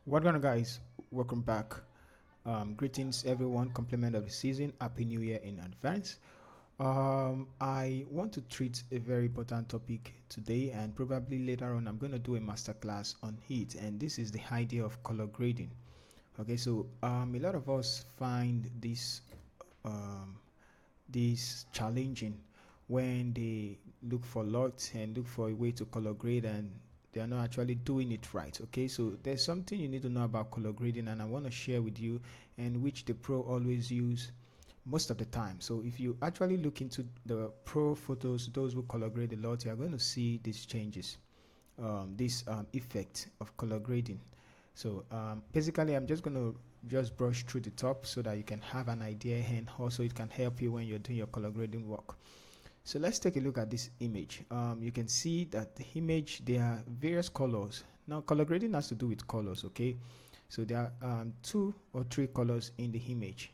What going on, guys? Welcome back. Greetings, everyone. Compliment of the season. Happy New Year in advance. I want to treat a very important topic today, and probably later on, I'm going to do a masterclass on it. And this is the idea of color grading. Okay, so a lot of us find um, this challenging when they look for lots and look for a way to color grade and they are not actually doing it right. Okay, so there's something you need to know about color grading and I want to share with you, and which the pro always use most of the time. So if you actually look into the pro photos, those who color grade a lot, you are going to see these changes, this effect of color grading. So basically, I'm just going to just brush through the top so that you can have an idea, and also it can help you when you're doing your color grading work. So let's take a look at this image. You can see that the image, there are various colors. Now color grading has to do with colors, okay? So there are two or three colors in the image.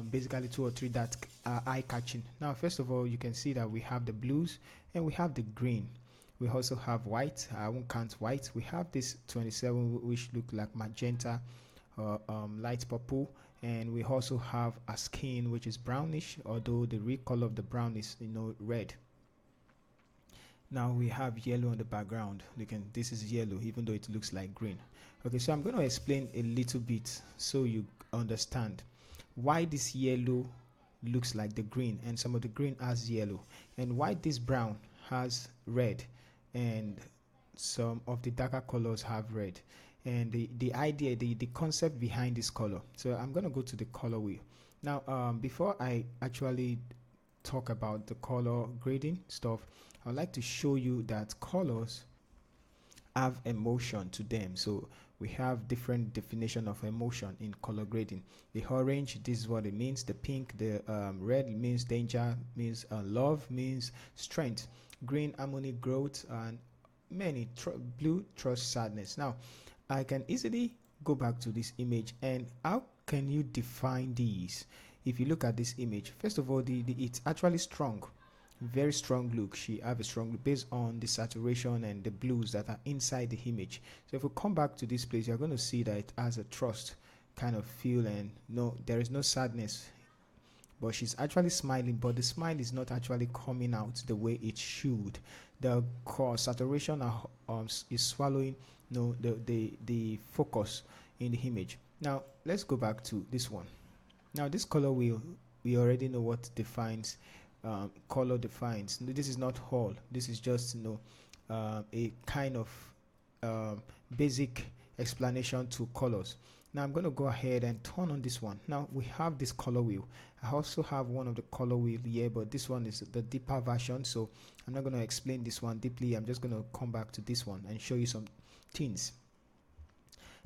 Basically two or three that are eye-catching. Now first of all, you can see that we have the blues and we have the green. We also have white. I won't count white. We have this 27 which look like magenta, light purple, and we also have a skin which is brownish, although the real color of the brown is red. Now we have yellow on the background. This is yellow even though it looks like green. Okay, so I'm going to explain a little bit so you understand why this yellow looks like the green and some of the green has yellow, and why this brown has red and some of the darker colors have red, and the idea, the concept behind this color. So I'm going to go to the color wheel now. Before I actually talk about the color grading stuff, I would like to show you that colors have emotion to them. So we have different definition of emotion in color grading. The orange, this is what it means. The pink, the red means danger, means love, means strength. Green, harmony, growth, and many. Blue, trust, sadness. Now I can easily go back to this image, and how can you define these? If you look at this image, first of all, it's actually strong, very strong look. She have a strong look based on the saturation and the blues that are inside the image. So if we come back to this place, you're going to see that it has a trust kind of feel, and no, there is no sadness, but she's actually smiling, but the smile is not actually coming out the way it should. The core saturation is swallowing the focus in the image. Now let's go back to this one. Now this color wheel, we already know what defines color defines. This is not all. This is just a kind of um, basic explanation to colors. Now I'm going to go ahead and turn on this one. Now we have this color wheel. I also have one of the color wheel here, but this one is the deeper version, so I'm not going to explain this one deeply. I'm just going to come back to this one and show you some things.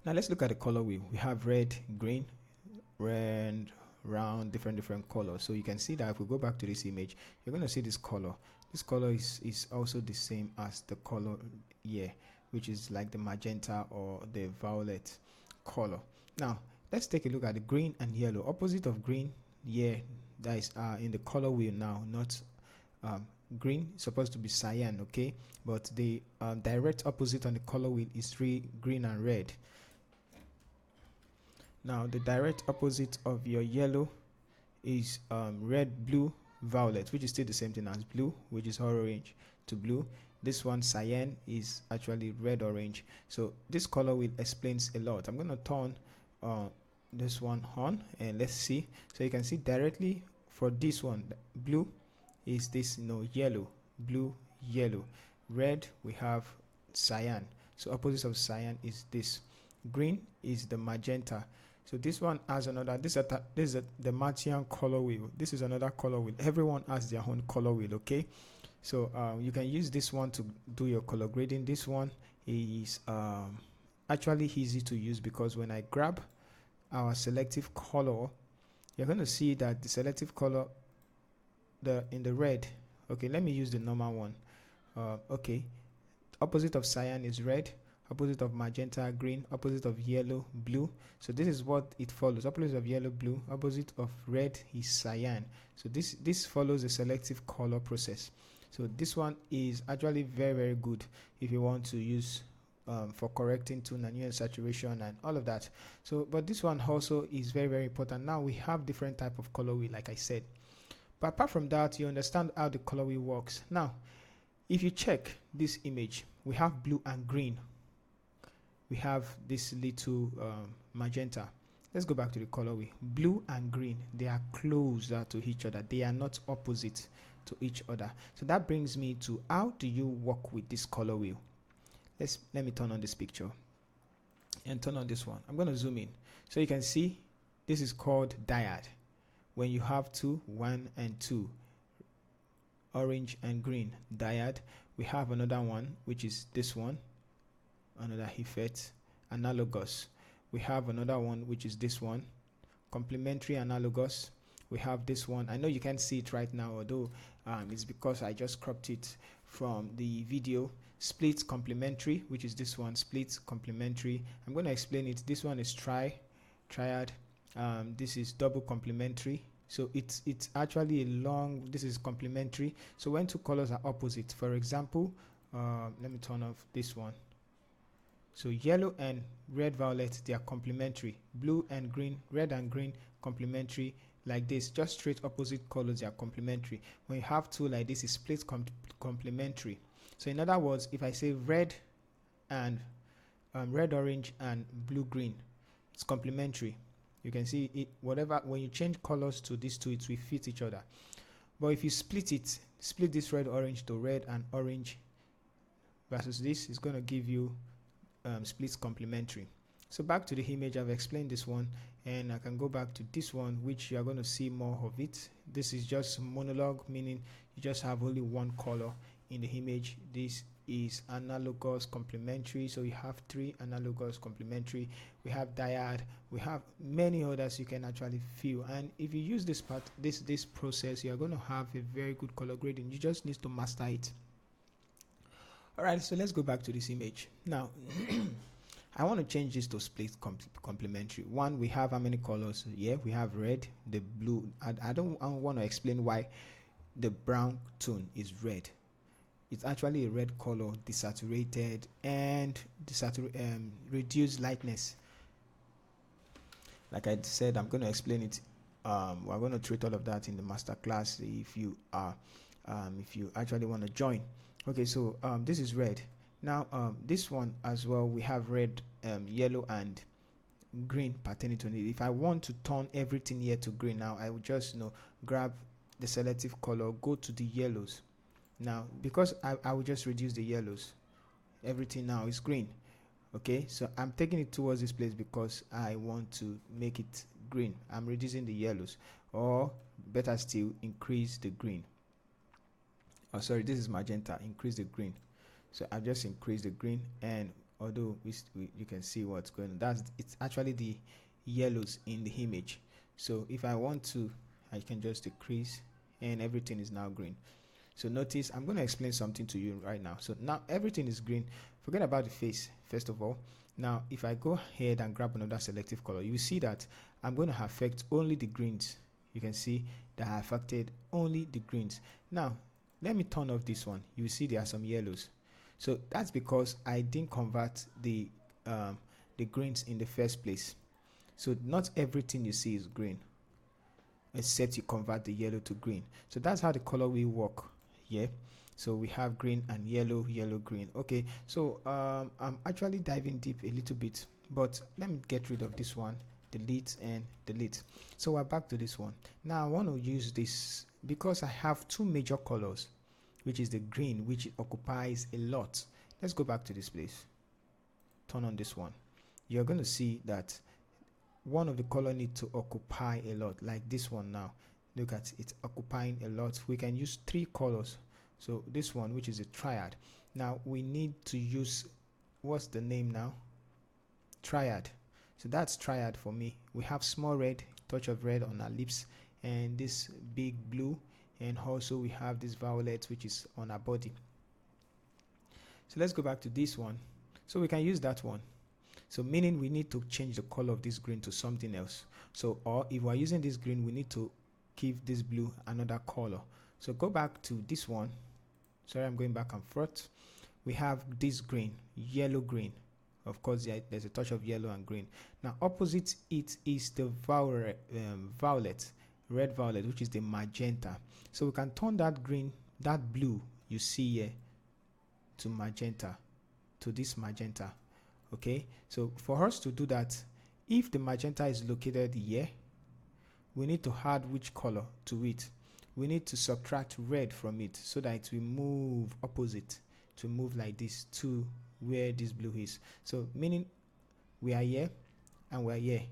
Now let's look at the color wheel. We have red, green, red, round, different colors. So you can see that if we go back to this image, you're going to see this color. This color is also the same as the color here, which is like the magenta or the violet color. Now let's take a look at the green and yellow. Opposite of green here, that is in the color wheel now, not green, supposed to be cyan, okay, but the direct opposite on the color wheel is green and red. Now the direct opposite of your yellow is red, blue, violet, which is still the same thing as blue, which is orange to blue. This one cyan is actually red orange. So this color wheel explains a lot. I'm going to turn this one on and let's see. So you can see directly for this one, blue is this yellow, blue, yellow. Red, we have cyan. So opposite of cyan is this. Green is the magenta. So this one has another, this is the Martian color wheel. This is another color wheel. Everyone has their own color wheel, okay? So you can use this one to do your color grading. This one is actually easy to use because when I grab our selective color, you're going to see that the selective color, in the red, okay, let me use the normal one. Okay, opposite of cyan is red, opposite of magenta, green, opposite of yellow, blue. So this is what it follows. Opposite of yellow, blue, opposite of red is cyan. So this follows a selective color process. So this one is actually very good if you want to use for correcting tone and nuance saturation and all of that. So but this one also is very, very important. Now we have different type of color wheel, like I said, but apart from that, you understand how the color wheel works. Now if you check this image, we have blue and green, we have this little magenta. Let's go back to the color wheel. Blue and green, they are closer to each other, they are not opposite to each other. So that brings me to, how do you work with this color wheel? Let me turn on this picture and turn on this one. I'm going to zoom in so you can see this is called dyad. When you have two, 1 and 2, orange and green, dyad. We have another one, which is this one, another effect, analogous. We have another one, which is this one, complementary analogous. We have this one. I know you can't see it right now, although it's because I just cropped it from the video. Split complementary, which is this one, split complementary. I'm going to explain it. This one is triad. This is double complementary. So it's actually a long, this is complementary. So when two colors are opposite, for example, let me turn off this one. So yellow and red violet, they are complementary. Blue and green, red and green, complementary. Like this, just straight opposite colors, they are complementary. When you have two like this, it's split complementary. So in other words, if I say red and red orange and blue green, it's complementary. You can see it, whatever, when you change colors to these two, it will fit each other. But if you split it, split this red orange to red and orange versus this, is going to give you splits complementary. So back to the image, I've explained this one, and I can go back to this one, which you are going to see more of it. This is just monologue, meaning you just have only one color in the image. This is analogous complementary, so you have 3 analogous complementary. We have dyad, we have many others you can actually feel, and if you use this part, this process, you are going to have a very good color grading. You just need to master it. All right, so let's go back to this image now. I want to change this to split complementary. One, we have how many colors? Yeah, we have red, the blue. I don't want to explain why the brown tone is red. It's actually a red color, desaturated and reduced lightness. Like I said, I'm going to explain it. We're going to treat all of that in the master class if you actually want to join. Okay, so this is red. Now this one as well, we have red, yellow and green pertaining to it. If I want to turn everything here to green, now I would just grab the selective color, go to the yellows. Now because I will just reduce the yellows, everything now is green. Okay, so I'm taking it towards this place because I want to make it green. I'm reducing the yellows, or better still, increase the green. Oh sorry, this is magenta, increase the green. So I've just increased the green, and although you can see what's going on, it's actually the yellows in the image. So if I want to, I can just decrease, and everything is now green. So notice, I'm going to explain something to you right now. So now everything is green. Forget about the face first of all. Now if I go ahead and grab another selective color, you see that I'm going to affect only the greens. You can see that I affected only the greens. Now let me turn off this one. You see there are some yellows. So that's because I didn't convert the greens in the first place. So not everything you see is green, except you convert the yellow to green. So that's how the color will work. Yeah. So we have green and yellow, yellow, green. Okay. So I'm actually diving deep a little bit, but let me get rid of this one, delete and delete. So we're back to this one. Now I want to use this because I have 2 major colors, which is the green, which occupies a lot. Let's go back to this place. Turn on this one. You're going to see that one of the color need to occupy a lot, like this one now. Look at it occupying a lot. We can use 3 colors. So this one, which is a triad. Now we need to use, what's the name now? Triad. So that's triad for me. We have small red, touch of red on our lips, and this big blue, and also we have this violet, which is on our body. So let's go back to this one. So we can use that one. So meaning we need to change the color of this green to something else. So, or if we're using this green, we need to give this blue another color. So go back to this one. Sorry, I'm going back and forth. we have this green, yellow green. Of course, there's a touch of yellow and green. Now opposite it is the violet, red violet, which is the magenta. So we can turn that green, that blue you see here, to magenta, to this magenta. Okay, so for us to do that, if the magenta is located here, we need to add which color to it? We need to subtract red from it so that it will move opposite, to move like this to where this blue is. So meaning we are here and we are here.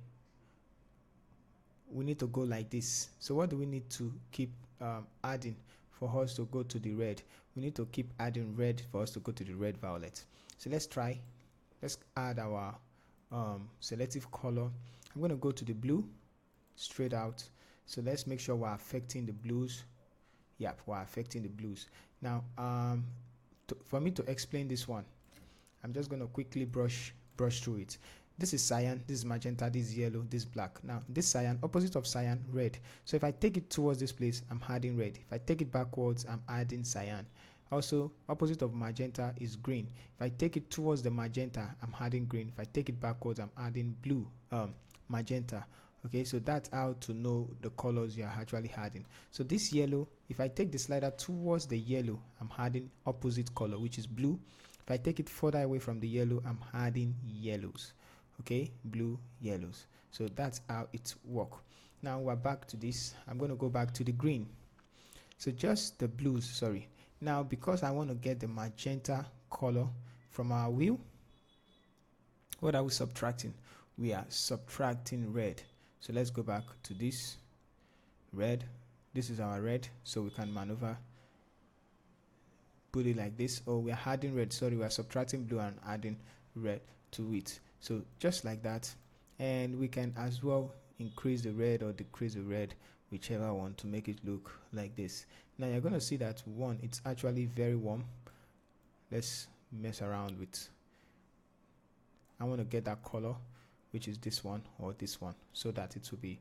We need to go like this. So what do we need to keep adding for us to go to the red? We need to keep adding red for us to go to the red violet. So let's try. Let's add our selective color. I'm going to go to the blue straight out. So let's make sure we're affecting the blues. Yep, we're affecting the blues. Now for me to explain this one, I'm just going to quickly brush through it. This is cyan, this is magenta, this is yellow, this is black. Now this cyan, opposite of cyan, red. So if I take it towards this place, I'm adding red. If I take it backwards, I'm adding cyan. Also, opposite of magenta is green. If I take it towards the magenta, I'm adding green. If I take it backwards, I'm adding blue, magenta. Okay, so that's how to know the colors you're actually adding. So this yellow, if I take the slider towards the yellow, I'm adding opposite color, which is blue. If I take it further away from the yellow, I'm adding yellows. Okay, blue, yellows. So that's how it works. Now we're back to this. I'm going to go back to the green. So just the blues, sorry. Now because I want to get the magenta color from our wheel, what are we subtracting? We are subtracting red. So let's go back to this red. This is our red, so we can maneuver, put it like this. Oh, we are adding red, sorry, we are subtracting blue and adding red to it. So just like that. And we can as well increase the red or decrease the red, whichever one, to make it look like this. Now you're going to see that one, it's actually very warm. Let's mess around with, I want to get that color, which is this one or this one, so that it will be,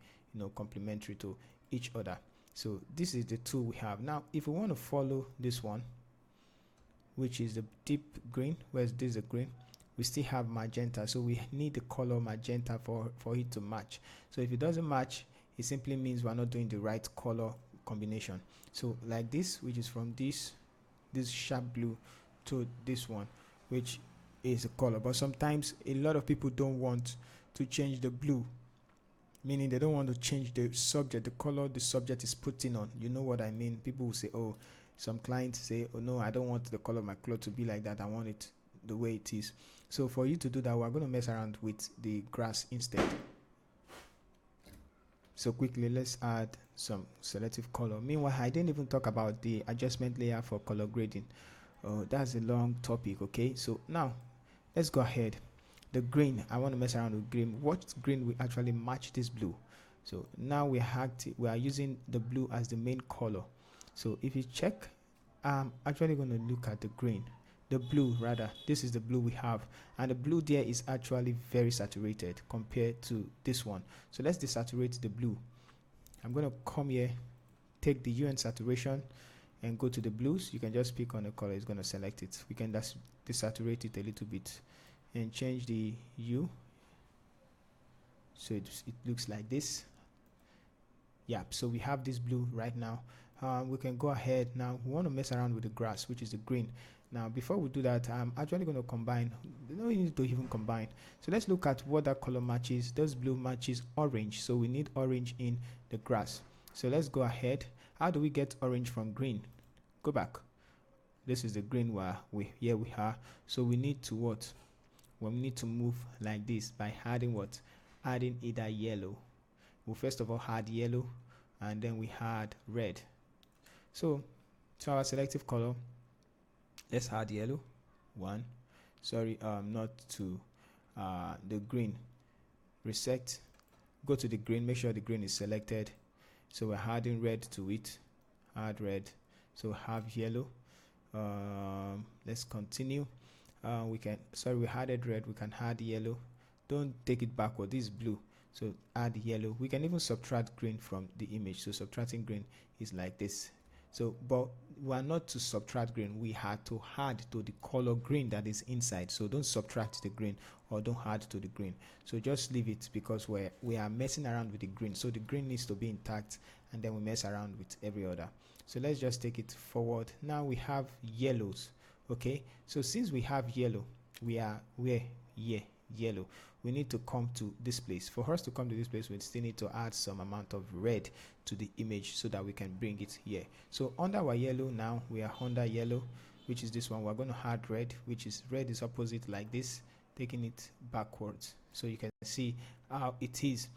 complementary to each other. So this is the tool we have. Now if we want to follow this one, which is the deep green, where's this the green, we still have magenta, so we need the color magenta for it to match. So if it doesn't match, it simply means we're not doing the right color combination. So like this, which is from this sharp blue to this one, which is a color. But sometimes a lot of people don't want to change the blue, meaning they don't want to change the subject, the color the subject is putting on. You know what I mean? People will say, oh, some clients say, oh no, I don't want the color of my cloth to be like that, I want it the way it is. So for you to do that, we're going to mess around with the grass instead. So quickly, let's add some selective color. Meanwhile, I didn't even talk about the adjustment layer for color grading. That's a long topic. Okay, so now let's go ahead. The green, I want to mess around with green. What green will actually match this blue? So now we are using the blue as the main color. So if you check, I'm actually going to look at the green, the blue rather. This is the blue we have, and the blue there is actually very saturated compared to this one. So let's desaturate the blue. I'm going to come here, take the hue and saturation, and go to the blues. You can just pick on the color, it's going to select it. We can just desaturate it a little bit and change the hue so it looks like this. Yeah, so we have this blue right now. We can go ahead now. We want to mess around with the grass, which is the green. Now before we do that, I'm actually going to combine. No need to even combine. So let's look at what that color matches. This blue matches orange, so we need orange in the grass. So let's go ahead. How do we get orange from green? Go back. This is the green where here we are. So we need to what? Well, we need to move like this by adding what? Adding either yellow. We'll first of all add yellow, and then we add red. So to our selective color, let's add yellow. One. Sorry, not to the green. Reset. Go to the green. Make sure the green is selected. So we're adding red to it. Add red. So have yellow. Let's continue. We added red. We can add yellow. Don't take it backward. This is blue. So add yellow. We can even subtract green from the image. So subtracting green is like this. So but we are not to subtract green, we had to add to the color green that is inside. So don't subtract the green or don't add to the green. So just leave it, because we are messing around with the green, so the green needs to be intact, and then we mess around with every other. So let's just take it forward. Now we have yellows. Okay, so since we have yellow, we are where? Yeah, yellow. We need to come to this place. For us to come to this place, we still need to add some amount of red to the image so that we can bring it here. So under our yellow, now we are under yellow, which is this one. We're going to add red, which is red is opposite like this, taking it backwards so you can see how it is.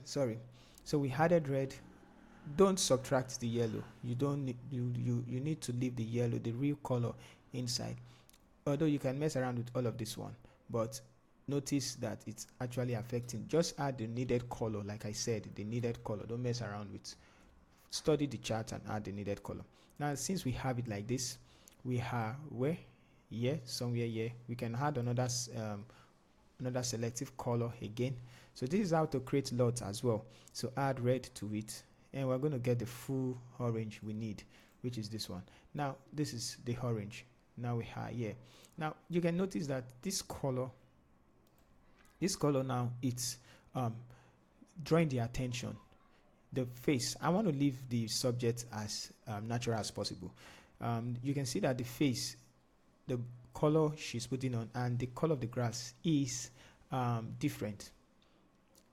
Sorry. So we added red. Don't subtract the yellow. You don't need, you need to leave the yellow, the real color, inside. Although you can mess around with all of this one, but notice that it's actually affecting. Just add the needed color. Like I said, the needed color. Don't mess around with. Study the chart and add the needed color. Now since we have it like this, we have where? Here, somewhere here. We can add another selective color again. So this is how to create lots as well. So add red to it, and we're going to get the full orange we need, which is this one. Now this is the orange. Now we have here. Now you can notice that this color now, it's drawing the attention. The face, I want to leave the subject as natural as possible. You can see that the face, the color she's putting on, and the color of the grass is different.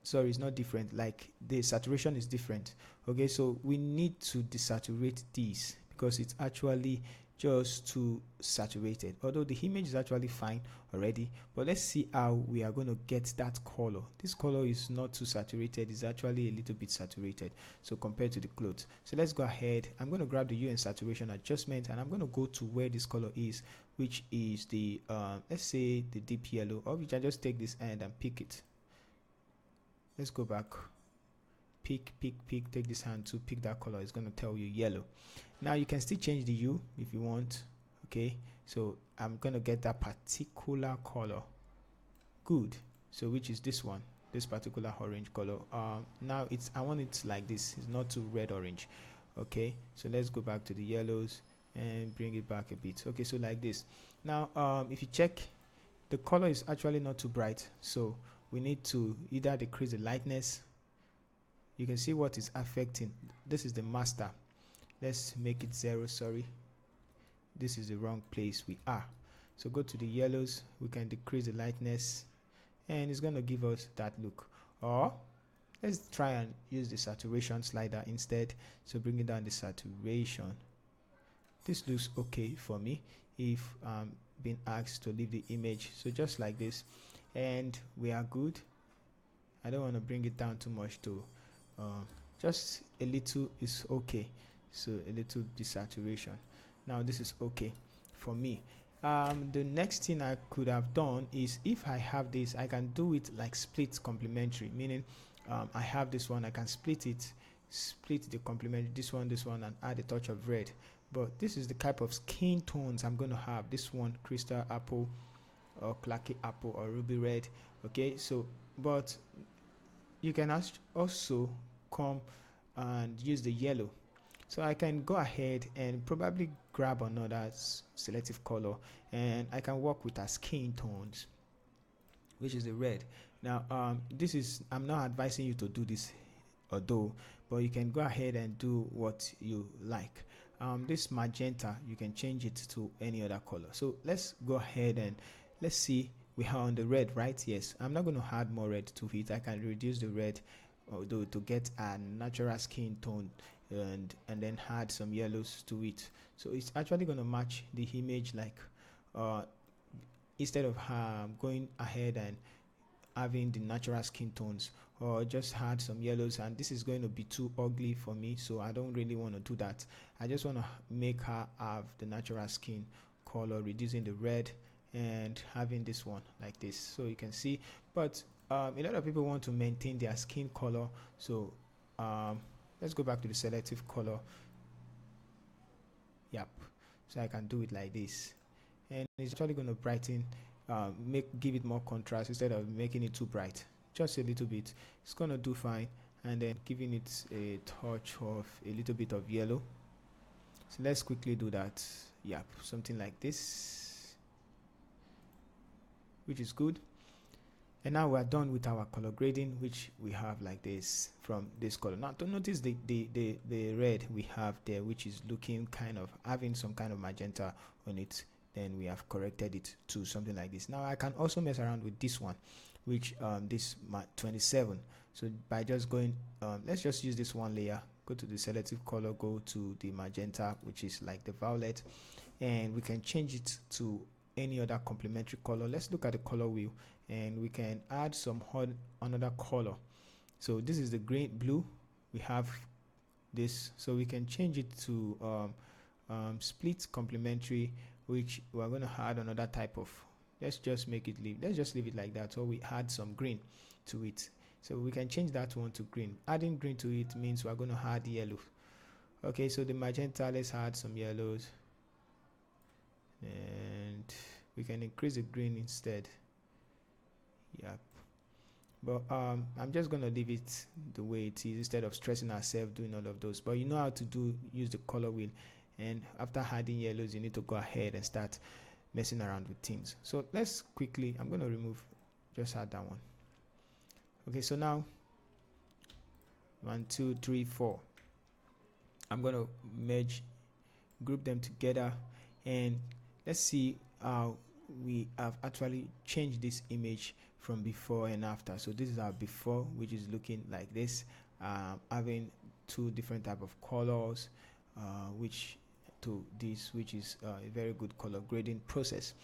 Sorry, it's not different, like the saturation is different. Okay, so we need to desaturate these because it's actually just too saturated, although the image is actually fine already. But let's see how we are going to get that color. This color is not too saturated, it's actually a little bit saturated, so compared to the clothes. So let's go ahead. I'm going to grab the hue and saturation adjustment, and I'm going to go to where this color is, which is the let's say the deep yellow, or we can just take this end and pick it. Let's go back. Pick, take this hand to pick that color. It's going to tell you yellow. Now you can still change the hue if you want. Okay, so I'm going to get that particular color. Good. So which is this one, this particular orange color. Now I want it like this. It's not too red orange. Okay, so let's go back to the yellows and bring it back a bit. Okay, so like this. Now if you check, the color is actually not too bright, so we need to either decrease the lightness. You can see what is affecting. This is the master. Let's make it 0. Sorry, this is the wrong place we are. So go to the yellows. We can decrease the lightness, and it's going to give us that look. Or let's try and use the saturation slider instead. So bringing down the saturation. This looks okay for me if I'm being asked to leave the image. So just like this, and we are good. I don't want to bring it down too much to just a little is okay. So a little desaturation. Now this is okay for me. The next thing I could have done is, if I have this, I can do it like split complementary, meaning I have this one, I can split the complementary, this one, and add a touch of red. But this is the type of skin tones I'm going to have. This one, crystal apple, or clacky apple, or ruby red. Okay, so but you can also come and use the yellow. So I can go ahead and probably grab another selective color, and I can work with our skin tones, which is the red. Now this is, I'm not advising you to do this although, but you can go ahead and do what you like. This magenta, you can change it to any other color. So let's go ahead and let's see. We are on the red, right? Yes, I'm not going to add more red to it. I can reduce the red to get a natural skin tone, and then add some yellows to it. So it's actually going to match the image, like instead of going ahead and having the natural skin tones, or just add some yellows, and this is going to be too ugly for me, so I don't really want to do that. I just want to make her have the natural skin color, reducing the red and having this one like this, so you can see. But a lot of people want to maintain their skin color, so let's go back to the selective color. Yep, so I can do it like this, and it's actually going to brighten, give it more contrast instead of making it too bright. Just a little bit, it's going to do fine. And then giving it a touch of a little bit of yellow. So let's quickly do that. Yep, something like this, which is good. And now we're done with our color grading, which we have like this from this color. Now don't notice the red we have there, which is looking kind of having some kind of magenta on it. Then we have corrected it to something like this. Now I can also mess around with this one, which this 27. So by just going let's just use this one layer, go to the selective color, go to the magenta, which is like the violet, and we can change it to any other complementary color. Let's look at the color wheel, and we can add some another color. So this is the green blue. We have this, so we can change it to split complementary, which we're going to add another type of, let's just leave it like that. So we add some green to it, so we can change that one to green. Adding green to it means we're going to add yellow. Okay, so the magenta, let's add some yellows, and we can increase the green instead. Yep. But I'm just gonna leave it the way it is instead of stressing ourselves doing all of those. But you know how to use the color wheel, and after adding yellows you need to go ahead and start messing around with things. So let's quickly, I'm gonna remove, just add that one. Okay, so now 1 2 3 4, I'm gonna group them together, and let's see how we have actually changed this image from before and after. So this is our before, which is looking like this, having two different type of colors, which to this, which is a very good color grading process.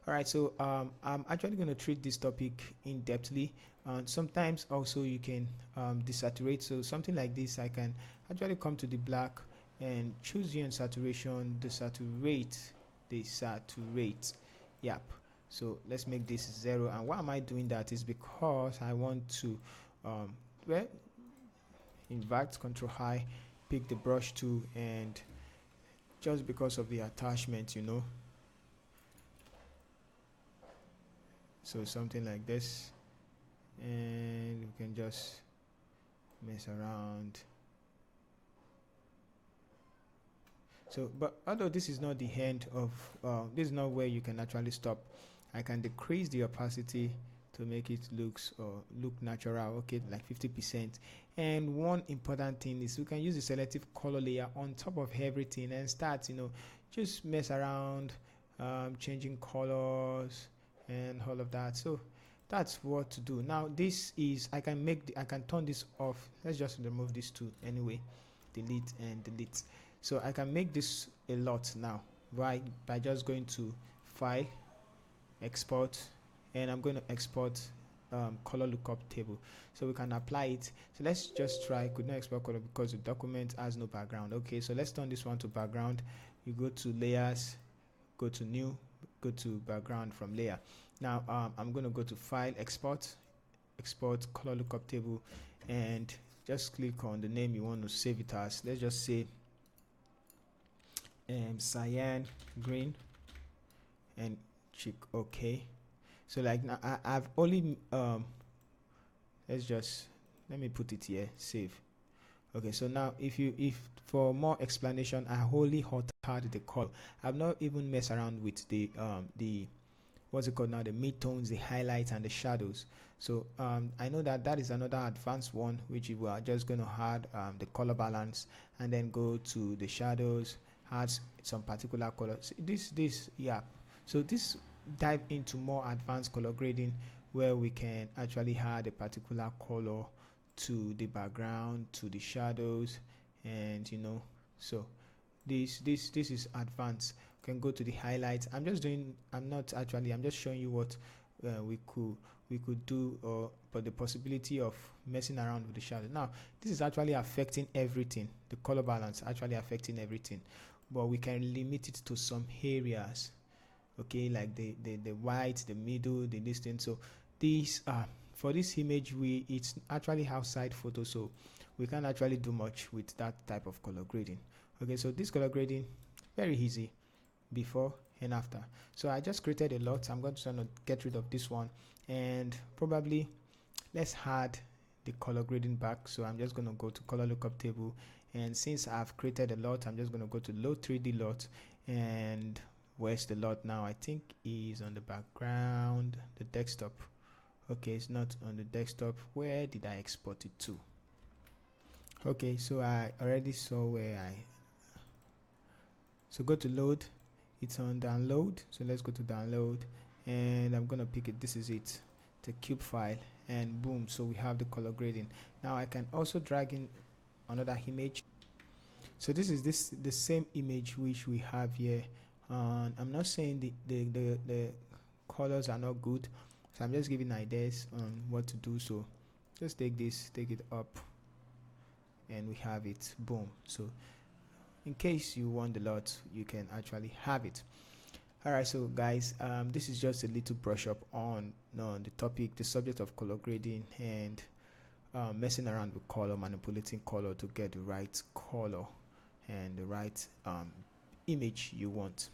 All right, so I'm actually going to treat this topic in depthly. Sometimes also you can desaturate. So something like this, I can actually come to the black and choose here in saturation, desaturate. Yep. So let's make this 0. And why am I doing that is because I want to well, invert, control high, pick the brush tool, and just because of the attachment, you know, so something like this, and we can just mess around. So, but although this is not the end of this is not where you can actually stop, I can decrease the opacity to make it look natural, okay, like 50%. And one important thing is we can use the selective color layer on top of everything and start, you know, just mess around, changing colors and all of that. So that's what to do. Now this is, I can turn this off. Let's just remove these two anyway, delete and delete. So I can make this a lot now, right, by just going to file, export, and I'm going to export color lookup table, so we can apply it. So let's just try, could not export color because the document has no background. Okay, so let's turn this one to background. You go to layers, go to new, go to background from layer. Now I'm going to go to file, export color lookup table, and just click on the name you want to save it as. Let's just say cyan green, and check OK. So like now I've only let me put it here, save. Okay, so now if for more explanation, I wholly altered the color. I've not even messed around with the what's it called now, the midtones, the highlights, and the shadows. So I know that is another advanced one, which we are just going to add the color balance, and then go to the shadows, add some particular colors. So this dive into more advanced color grading, where we can actually add a particular color to the background, to the shadows, and you know, so this is advanced. We can go to the highlights. I'm just showing you what we could do, but the possibility of messing around with the shadow. Now this is actually affecting everything, the color balance actually affecting everything, but we can limit it to some areas, okay, like the white, the middle, the distance. So these for this image, it's actually outside photo, so we can't actually do much with that type of color grading. Okay, so this color grading, very easy, before and after. So I just created a lot. I'm going to get rid of this one, and probably let's add the color grading back. So I'm just going to go to color lookup table, And since I've created a lot, I'm just going to go to load 3D lot. And where's the lot now? I think is on the background, the desktop. Okay, it's not on the desktop. Where did I export it to? Okay, so I already saw where so go to load. It's on download, so let's go to download, and I'm gonna pick it. This is it, the cube file, and boom, so we have the color grading. Now I can also drag in another image. So this is the same image which we have here. I'm not saying the colors are not good, so I'm just giving ideas on what to do. So just take this, take it up, and we have it. Boom. So in case you want a lot, you can actually have it. All right, so guys, this is just a little brush up on the topic, the subject of color grading, and messing around with color, manipulating color to get the right color and the right image you want.